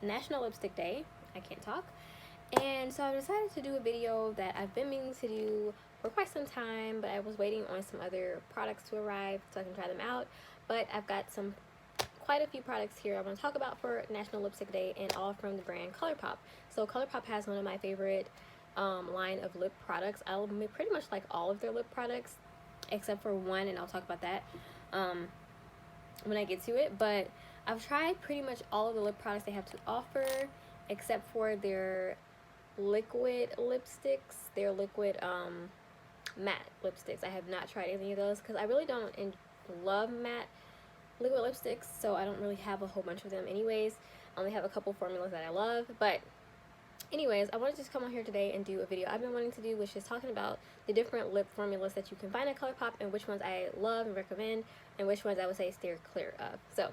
National Lipstick Day. I can't talk. And so I decided to do a video that I've been meaning to do for quite some time, but I was waiting on some other products to arrive so I can try them out. But I've got quite a few products here I want to talk about for National Lipstick Day, and all from the brand Colourpop. So Colourpop has one of my favorite line of lip products. I pretty much like all of their lip products except for one, and I'll talk about that when I get to it. But I've tried pretty much all of the lip products they have to offer except for their liquid lipsticks, their liquid matte lipsticks. I have not tried any of those because I really don't love matte liquid lipsticks, so I don't really have a whole bunch of them anyways. I only have a couple formulas that I love. But anyways, I wanted to just come on here today and do a video I've been wanting to do, which is talking about the different lip formulas that you can find at Colourpop and which ones I love and recommend and which ones I would say steer clear of. So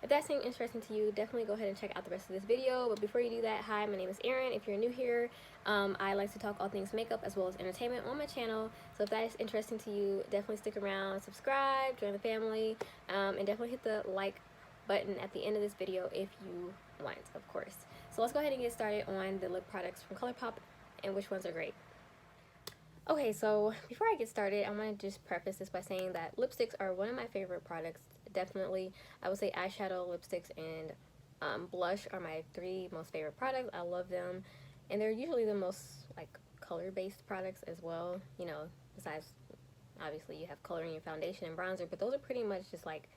if that seems interesting to you, definitely go ahead and check out the rest of this video. But before you do that, hi, my name is Erin. If you're new here, I like to talk all things makeup as well as entertainment on my channel. So if that is interesting to you, definitely stick around, subscribe, join the family, and definitely hit the like button at the end of this video if you want, of course. So let's go ahead and get started on the lip products from Colourpop and which ones are great. Okay, so before I get started, I want to just preface this by saying that lipsticks are one of my favorite products. Definitely, I would say eyeshadow, lipsticks, and blush are my three most favorite products. I love them, and they're usually the most like color-based products as well. You know, besides obviously you have color in your foundation and bronzer, but those are pretty much just like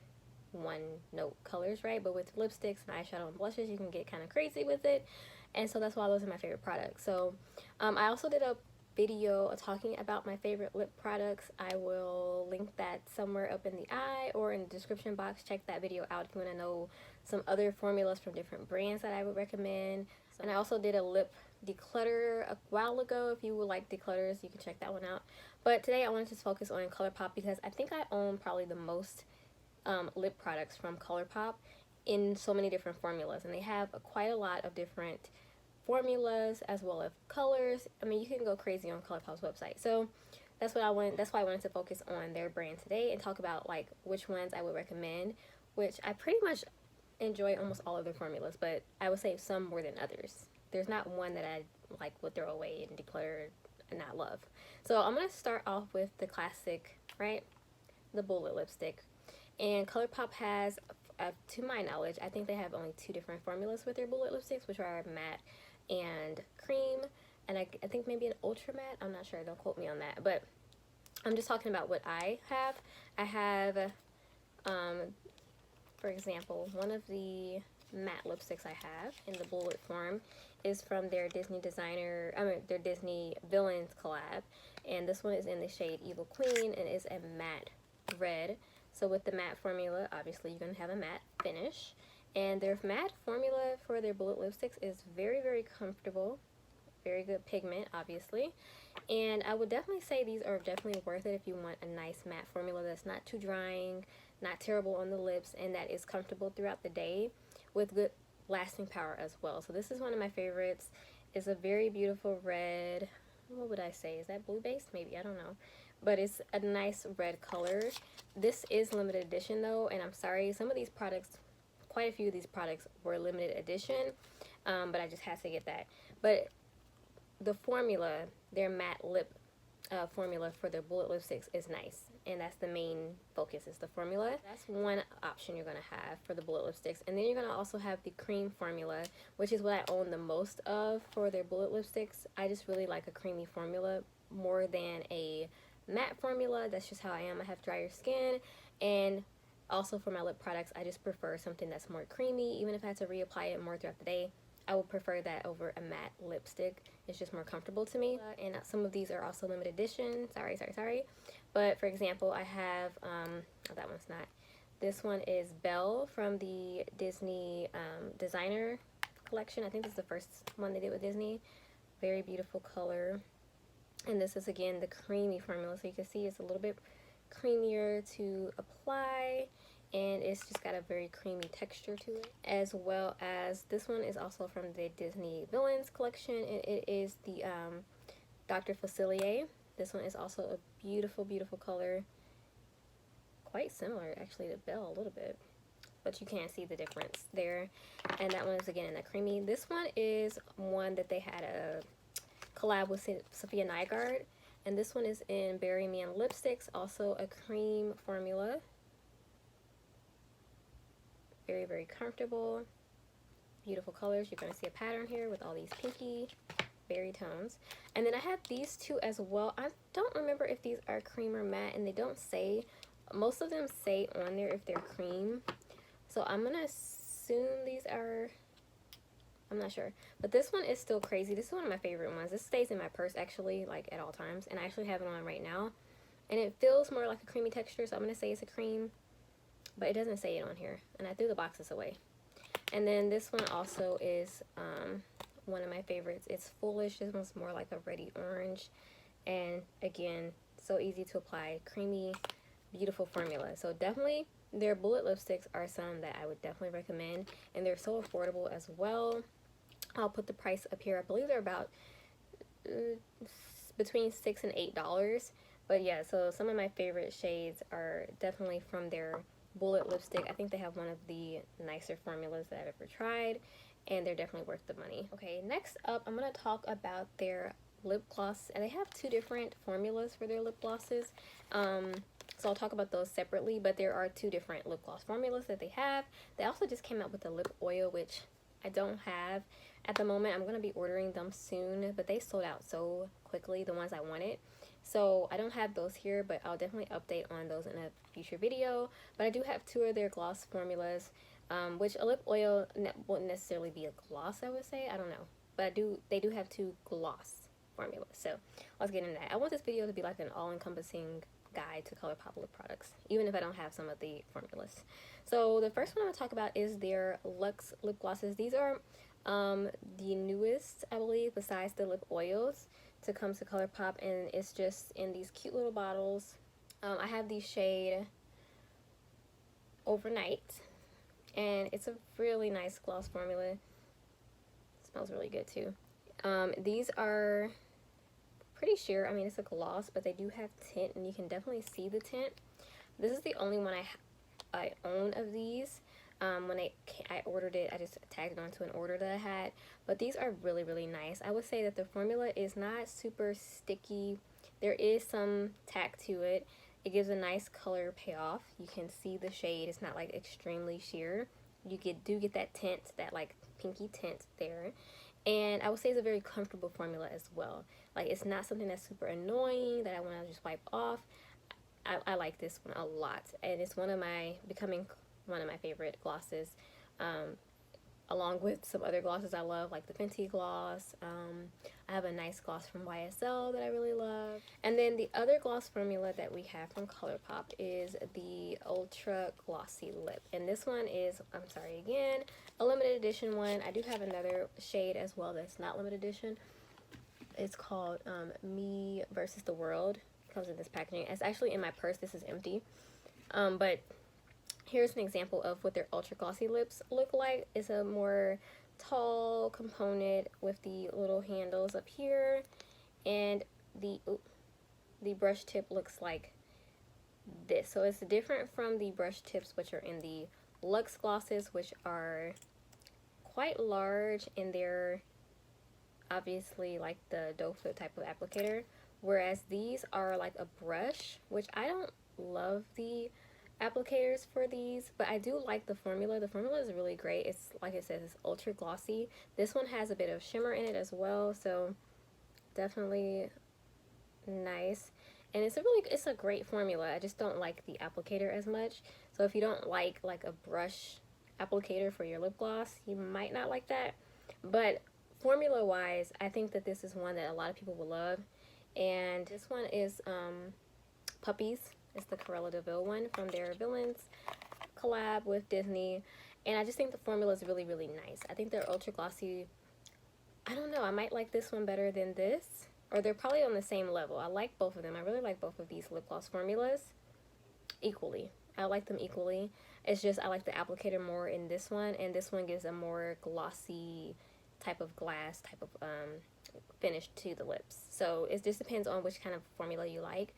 one note colors, right? But with lipsticks and eyeshadow and blushes, you can get kind of crazy with it, and so that's why those are my favorite products. So I also did a video talking about my favorite lip products. I will link that somewhere up in the eye or in the description box. Check that video out if you want to know some other formulas from different brands that I would recommend. And I also did a lip declutter a while ago. If you would like declutters, you can check that one out. But today I wanted to focus on Colourpop because I think I own probably the most lip products from Colourpop in so many different formulas, and they have quite a lot of different formulas as well as colors. I mean, you can go crazy on Colourpop's website. So that's why I wanted to focus on their brand today and talk about like which ones I would recommend, which I pretty much enjoy almost all of their formulas, but I would say some more than others. There's not one that I like would throw away and declutter and not love. So I'm gonna start off with the classic, right? The bullet lipstick. And Colourpop has, to my knowledge, I think they have only two different formulas with their bullet lipsticks, which are matte and cream, and I think maybe an ultra matte. I'm not sure, don't quote me on that, but I'm just talking about what I have. I have, for example, one of the matte lipsticks I have in the bullet form is from their Disney their Disney Villains collab, and this one is in the shade Evil Queen and is a matte red. So with the matte formula, obviously you're going to have a matte finish. And their matte formula for their bullet lipsticks is very, very comfortable. Very good pigment, obviously. And I would definitely say these are definitely worth it if you want a nice matte formula that's not too drying, not terrible on the lips, and that is comfortable throughout the day with good lasting power as well. So this is one of my favorites. It's a very beautiful red. What would I say? Is that blue based? Maybe, I don't know. But it's a nice red color. This is limited edition though, and I'm sorry, some of these products, quite a few of these products were limited edition, but I just had to get that. But the formula, their matte lip formula for their bullet lipsticks is nice, and that's the main focus, is the formula. That's one option you're gonna have for the bullet lipsticks. And then you're gonna also have the cream formula, which is what I own the most of for their bullet lipsticks. I just really like a creamy formula more than a matte formula. That's just how I am. I have drier skin, and also for my lip products I just prefer something that's more creamy. Even if I had to reapply it more throughout the day, I would prefer that over a matte lipstick. It's just more comfortable to me. And some of these are also limited edition. Sorry. But for example, I have oh, that one's not. This one is Belle from the Disney designer collection. I think this is the first one they did with Disney. Very beautiful color. And this is again the creamy formula, so you can see it's a little bit creamier to apply, and it's just got a very creamy texture to it. As well as this one is also from the Disney Villains collection, and it is the Dr. Facilier. This one is also a beautiful, beautiful color. Quite similar actually to Belle a little bit. but you can see the difference there. And that one is again in the creamy. This one is one that they had a collab with Sophia Nygaard, and this one is in Bury Me in Lipsticks, also a cream formula. Very, very comfortable. Beautiful colors. You're going to see a pattern here with all these pinky berry tones. And then I have these two as well. I don't remember if these are cream or matte, and they don't say. Most of them say on there if they're cream. So I'm going to assume these are, I'm not sure. But this one is still crazy. This is one of my favorite ones. This stays in my purse actually, like at all times. And I actually have it on right now. And it feels more like a creamy texture, so I'm going to say it's a cream. But it doesn't say it on here. And I threw the boxes away. And then this one also is one of my favorites. It's Foolish. This one's more like a reddy orange. And again, so easy to apply. Creamy, beautiful formula. So definitely their bullet lipsticks are some that I would definitely recommend. And they're so affordable as well. I'll put the price up here. I believe they're about between $6 and $8. But yeah, so some of my favorite shades are definitely from their bullet lipstick. I think they have one of the nicer formulas that I've ever tried, and they're definitely worth the money. Okay, next up I'm going to talk about their lip gloss, and they have two different formulas for their lip glosses. So I'll talk about those separately, but there are two different lip gloss formulas that they have. They also just came out with a lip oil, which I don't have at the moment. I'm going to be ordering them soon, but they sold out so quickly, the ones I wanted. So I don't have those here, but I'll definitely update on those in a future video. But I do have two of their gloss formulas, which a lip oil won't necessarily be a gloss, I would say. I don't know. But they do have two gloss formulas. So let's get into that. I want this video to be like an all-encompassing guide to Colourpop lip products, even if I don't have some of the formulas. So the first one I'm going to talk about is their Luxe Lip Glosses. These are the newest, I believe, besides the lip oils to come to Colourpop, and it's just in these cute little bottles. I have the shade Overnight, and it's a really nice gloss formula. It smells really good too. These are pretty sheer. I mean, it's a gloss, but they do have tint, and you can definitely see the tint. This is the only one I own of these. When I ordered it, I just tagged it onto an order that I had. But these are really, really nice. I would say that the formula is not super sticky. There is some tack to it. It gives a nice color payoff. You can see the shade. It's not like extremely sheer. You do get that tint, that like pinky tint there. And I would say it's a very comfortable formula as well. Like, it's not something that's super annoying that I want to just wipe off. I like this one a lot. And it's becoming one of my favorite glosses, along with some other glosses I love, like the Fenty gloss. I have a nice gloss from YSL that I really love. And then the other gloss formula that we have from Colourpop is the Ultra Glossy Lip. And this one is, I'm sorry again, a limited edition one. I do have another shade as well that's not limited edition. It's called Me versus the World. It comes in this packaging. It's actually in my purse. This is empty. But here's an example of what their Ultra Glossy Lips look like. It's a more tall component with the little handles up here, and the brush tip looks like this. So it's different from the brush tips which are in the Luxe glosses, which are quite large, and they're obviously like the doe foot type of applicator, whereas these are like a brush, which I don't love the applicators for these, but I do like the formula. The formula is really great. It's like it says, it's ultra glossy. This one has a bit of shimmer in it as well, so definitely nice. And it's a great formula. I just don't like the applicator as much. So if you don't like a brush applicator for your lip gloss, you might not like that. But formula wise, I think that this is one that a lot of people will love. And this one is Puppies. It's the Cruella de Vil one from their Villains collab with Disney. And I just think the formula is really, really nice. I think they're ultra glossy. I don't know, I might like this one better than this. Or they're probably on the same level. I like both of them. I really like both of these lip gloss formulas equally. I like them equally. It's just I like the applicator more in this one. And this one gives a more glossy type of glass, type of finish to the lips. So it just depends on which kind of formula you like.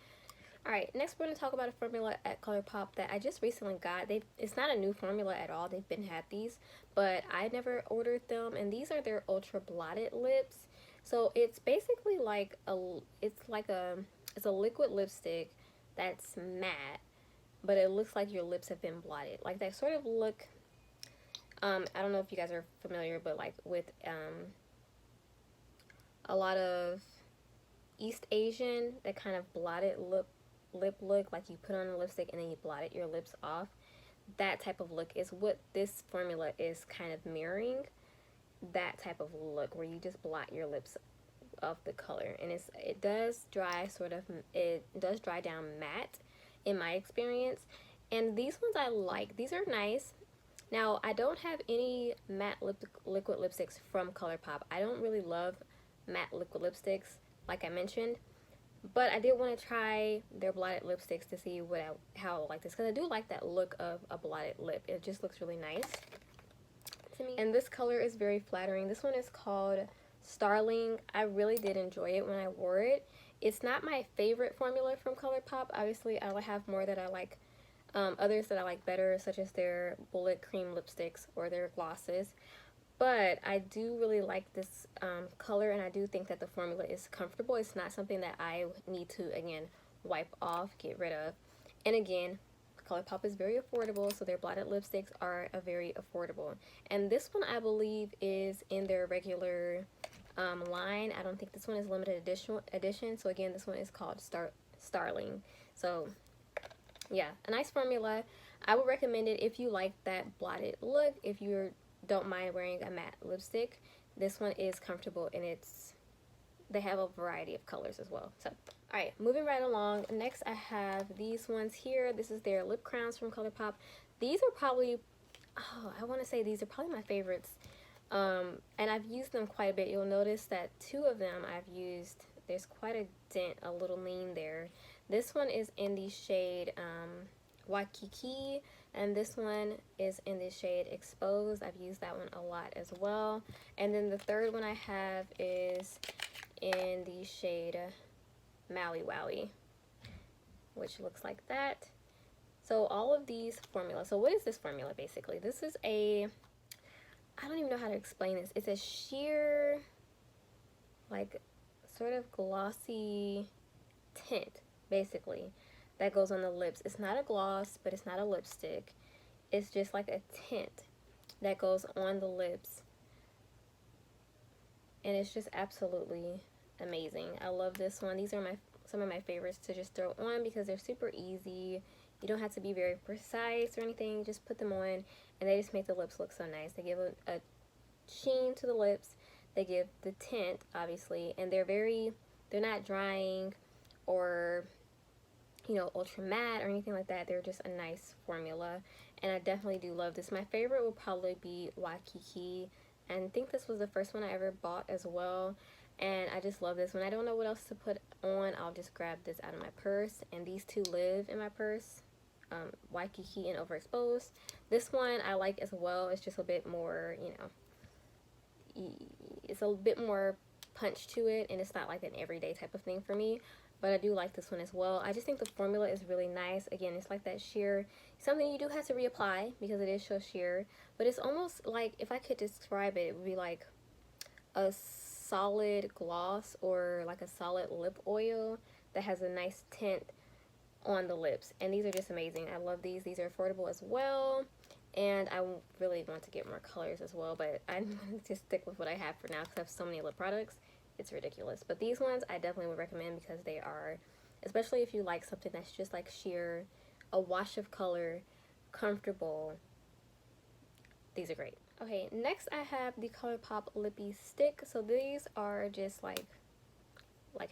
Alright, next we're going to talk about a formula at Colourpop that I just recently got. It's not a new formula at all. They've been had these, but I never ordered them. And these are their Ultra Blotted lips. So it's basically like it's a liquid lipstick that's matte, but it looks like your lips have been blotted. Like that sort of look. I don't know if you guys are familiar, but like with a lot of East Asian, that kind of blotted lip look, like you put on a lipstick and then you blotted your lips off. That type of look is what this formula is kind of mirroring. That type of look where you just blot your lips of the color, and it does dry down matte in my experience. And these ones I like. These are nice. Now I don't have any matte liquid lipsticks from Colourpop. I don't really love matte liquid lipsticks, like I mentioned, but I did want to try their blotted lipsticks to see how I like this, because I do like that look of a blotted lip. It just looks really nice to me. And this color is very flattering. This one is called Starling. I really did enjoy it when I wore it. It's not my favorite formula from Colourpop. Obviously, I will have more that I like, others that I like better, such as their bullet cream lipsticks or their glosses. But I do really like this color, and I do think that the formula is comfortable. It's not something that I need to, again, wipe off, get rid of. And again, Colourpop is very affordable, so their blotted lipsticks are very affordable. And this one, I believe, is in their regular line. I don't think this one is limited edition. So again, this one is called Starling. So yeah, a nice formula. I would recommend it if you like that blotted look. If you don't mind wearing a matte lipstick, this one is comfortable, and they have a variety of colors as well. So alright, moving right along. Next I have these ones here. This is their lip crowns from Colourpop. These are probably, I want to say these are probably my favorites. And I've used them quite a bit. You'll notice that two of them I've used, there's quite a dent, a little lean there. This one is in the shade Waikiki, and this one is in the shade Exposed. I've used that one a lot as well. And then the third one I have is in the shade Maui, which looks like that. So all of these formulas. So what is this formula basically? This is I don't even know how to explain this. It's a sheer, like, sort of glossy tint, basically, that goes on the lips. It's not a gloss, but it's not a lipstick. It's just like a tint that goes on the lips. And it's just absolutely amazing. I love this one. These are some of my favorites to just throw on because they're super easy. You don't have to be very precise or anything. Just put them on, and they just make the lips look so nice. They give a sheen to the lips. They give the tint, obviously, and they're not drying or, you know, ultra matte or anything like that. They're just a nice formula, and I definitely do love this. My favorite will probably be Waikiki, and I think this was the first one I ever bought as well. And I just love this. When I don't know what else to put on, I'll just grab this out of my purse. And these two live in my purse, Waikiki and Overexposed. This one I like as well. It's just a bit more, you know, it's a bit more punch to it, and it's not like an everyday type of thing for me. But I do like this one as well. I just think the formula is really nice. Again, it's like that sheer, something you do have to reapply because it is so sheer. But it's almost like, if I could describe it, it would be like a solid gloss or like a solid lip oil that has a nice tint on the lips. And these are just amazing. I love these. These are affordable as well. And I really want to get more colors as well, but I'm going to just stick with what I have for now because I have so many lip products. It's ridiculous. But these ones I definitely would recommend because they are, especially if you like something that's just like sheer, a wash of color, comfortable, these are great. Okay, next I have the Colourpop Lippie Stick. So these are just like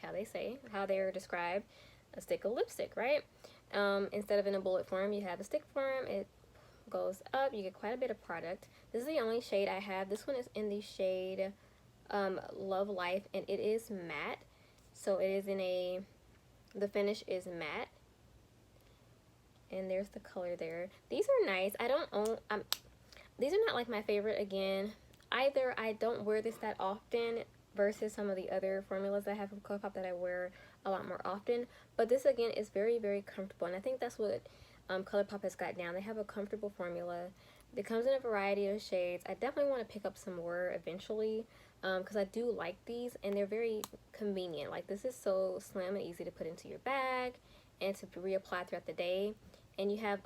how they say, how they're described, a stick of lipstick, right? Instead of in a bullet form, you have a stick form. It goes up. You get quite a bit of product. This is the only shade I have. This one is in the shade Love Life, and it is matte. So it is in the finish is matte. And there's the color there. These are nice. I don't own, these are not like my favorite again. Either I don't wear this that often versus some of the other formulas that I have from Colourpop that I wear a lot more often. But this again is very, very comfortable, and I think that's what Colourpop has got down. They have a comfortable formula. It comes in a variety of shades. I definitely want to pick up some more eventually, because I do like these, and they're very convenient. Like, this is so slim and easy to put into your bag and to reapply throughout the day, and you have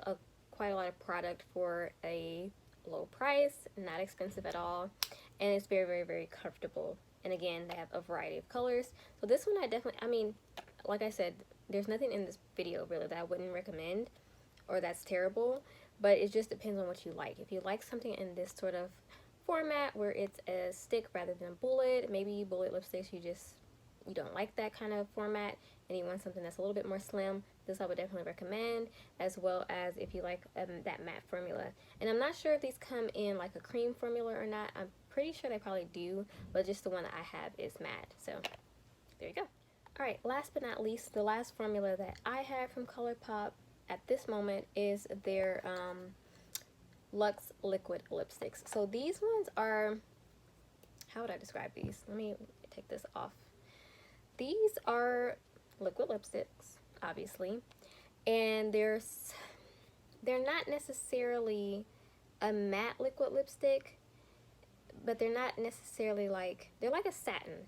quite a lot of product for a low price, not expensive at all, and it's very, very, very comfortable. And again, they have a variety of colors. So this one I mean, like I said, there's nothing in this video really that I wouldn't recommend or that's terrible, but it just depends on what you like. If you like something in this sort of format where it's a stick rather than a bullet, maybe bullet lipsticks you don't like that kind of format and you want something that's a little bit more slim, this I would definitely recommend, as well as if you like that matte formula. And I'm not sure if these come in like a cream formula or not. I'm pretty sure they probably do, but just the one that I have is matte. So there you go. Alright, last but not least, the last formula that I have from Colourpop at this moment is their Luxe Liquid Lipsticks. So these ones are, how would I describe these? Let me take this off. These are liquid lipsticks, obviously, and they're not necessarily a matte liquid lipstick, but they're not necessarily like, they're like a satin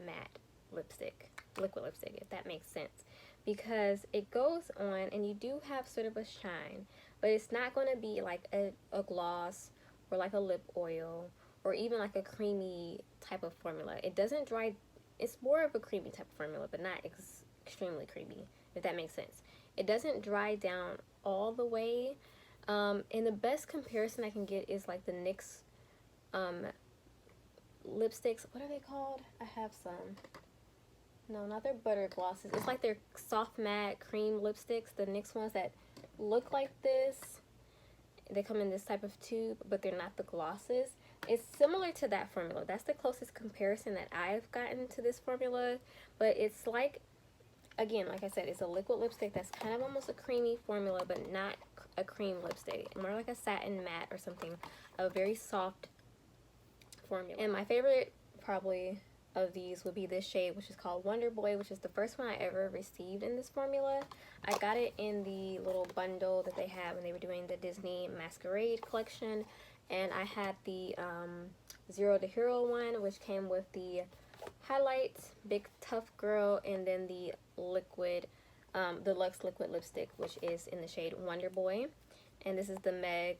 matte lipstick, liquid lipstick, if that makes sense, because it goes on and you do have sort of a shine, but it's not going to be like a gloss or like a lip oil or even like a creamy type of formula. It doesn't dry. It's more of a creamy type of formula, but not extremely creamy, if that makes sense. It doesn't dry down all the way. And the best comparison I can get is like the NYX lipsticks. What are they called? I have some. No, not their butter glosses. It's like their soft matte cream lipsticks, the NYX ones that look like this. They come in this type of tube, but they're not the glosses. It's similar to that formula. That's the closest comparison that I've gotten to this formula, but it's like, again, like I said, it's a liquid lipstick that's kind of almost a creamy formula, but not a cream lipstick. More like a satin matte or something, a very soft formula. And my favorite probably of these would be this shade, which is called Wonder Boy, which is the first one I ever received in this formula. I got it in the little bundle that they have when they were doing the Disney Masquerade collection, and I had the Zero to Hero one, which came with the highlights, Big Tough Girl, and then the liquid, the Luxe Liquid Lipstick, which is in the shade Wonder Boy. And this is the Meg,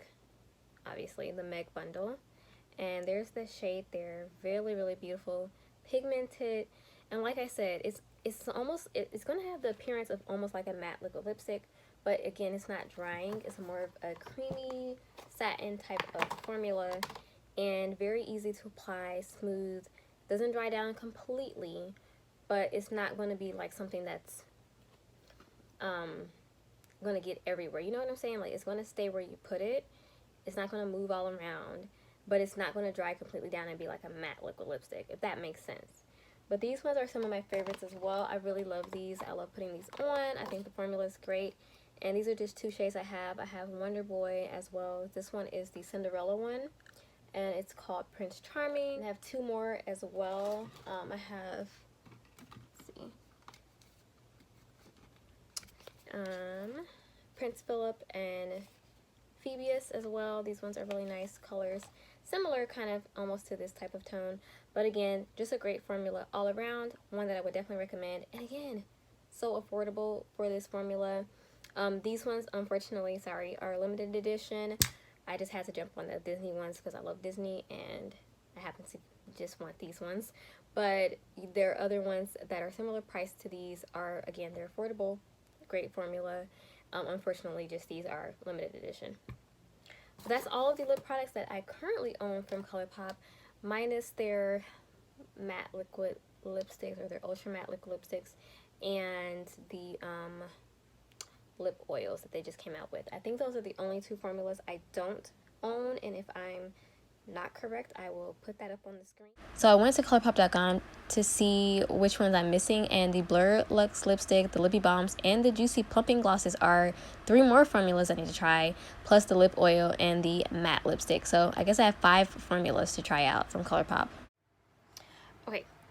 obviously the Meg bundle. And there's the shade there, really, really beautiful, pigmented, and like I said, it's going to have the appearance of almost like a matte liquid lipstick, but again, it's not drying. It's more of a creamy satin type of formula, and very easy to apply, smooth, doesn't dry down completely, but it's not going to be like something that's going to get everywhere. You know what I'm saying? Like, it's going to stay where you put it. It's not going to move all around, but it's not going to dry completely down and be like a matte liquid lipstick, if that makes sense. But these ones are some of my favorites as well. I really love these. I love putting these on. I think the formula is great. And these are just two shades I have. I have Wonder Boy as well. This one is the Cinderella one, and it's called Prince Charming. I have two more as well. I have, let's see, Prince Philip and Phoebus as well. These ones are really nice colors, similar kind of almost to this type of tone, but again, just a great formula all around, one that I would definitely recommend. And again, so affordable for this formula. These ones, unfortunately, sorry, are limited edition. I just had to jump on the Disney ones because I love Disney and I happen to just want these ones, but there are other ones that are similar price to these. Are, again, they're affordable, great formula. Unfortunately, just these are limited edition. So that's all of the lip products that I currently own from Colourpop, minus their matte liquid lipsticks, or their ultra matte liquid lipsticks, and the lip oils that they just came out with. I think those are the only two formulas I don't own, and if I'm not correct, I will put that up on the screen. So I went to colourpop.com to see which ones I'm missing, and the Blur Luxe Lipstick, the Lippie Balms, and the Juicy Plumping Glosses are 3 more formulas I need to try, plus the lip oil and the matte lipstick. So I guess I have 5 formulas to try out from Colourpop.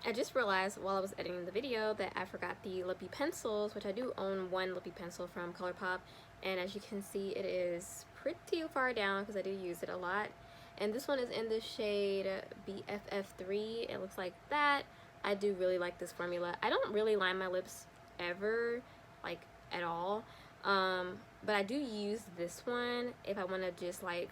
I just realized while I was editing the video that I forgot the Lippie pencils, which I do own one Lippie pencil from Colourpop, and as you can see it is pretty far down because I do use it a lot. And this one is in the shade BFF3. It looks like that. I do really like this formula. I don't really line my lips ever, like at all, but I do use this one if I want to just like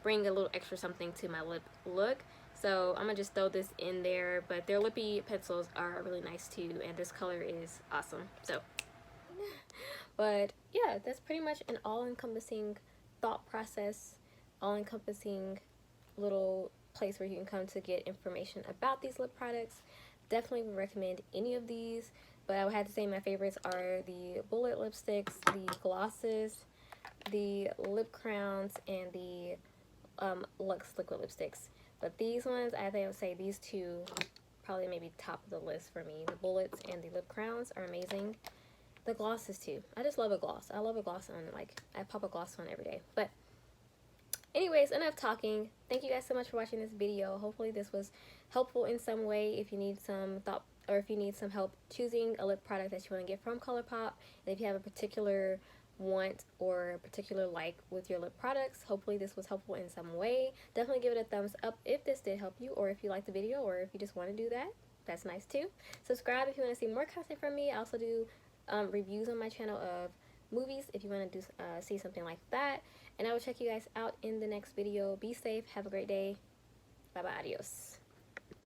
bring a little extra something to my lip look. So I'm gonna just throw this in there, but their Lippie pencils are really nice too, and this color is awesome. So but yeah, that's pretty much an all-encompassing thought process, all-encompassing little place where you can come to get information about these lip products. Definitely would recommend any of these, but I would have to say my favorites are the bullet lipsticks, the glosses, the lip crowns, and the Luxe liquid lipsticks. But these ones, I think I would say these two probably maybe top of the list for me. The bullets and the lip crowns are amazing. The glosses too. I just love a gloss. I love a gloss on, like, I pop a gloss on every day. But anyways, enough talking. Thank you guys so much for watching this video. Hopefully this was helpful in some way. If you need some thought, or if you need some help choosing a lip product that you want to get from Colourpop, and if you have a particular want or a particular like with your lip products, hopefully this was helpful in some way. Definitely give it a thumbs up if this did help you, or if you liked the video, or if you just want to do that, that's nice too. Subscribe if you want to see more content from me. I also do reviews on my channel of movies if you want to do see something like that, and I will check you guys out in the next video. Be safe, have a great day, bye bye, adios.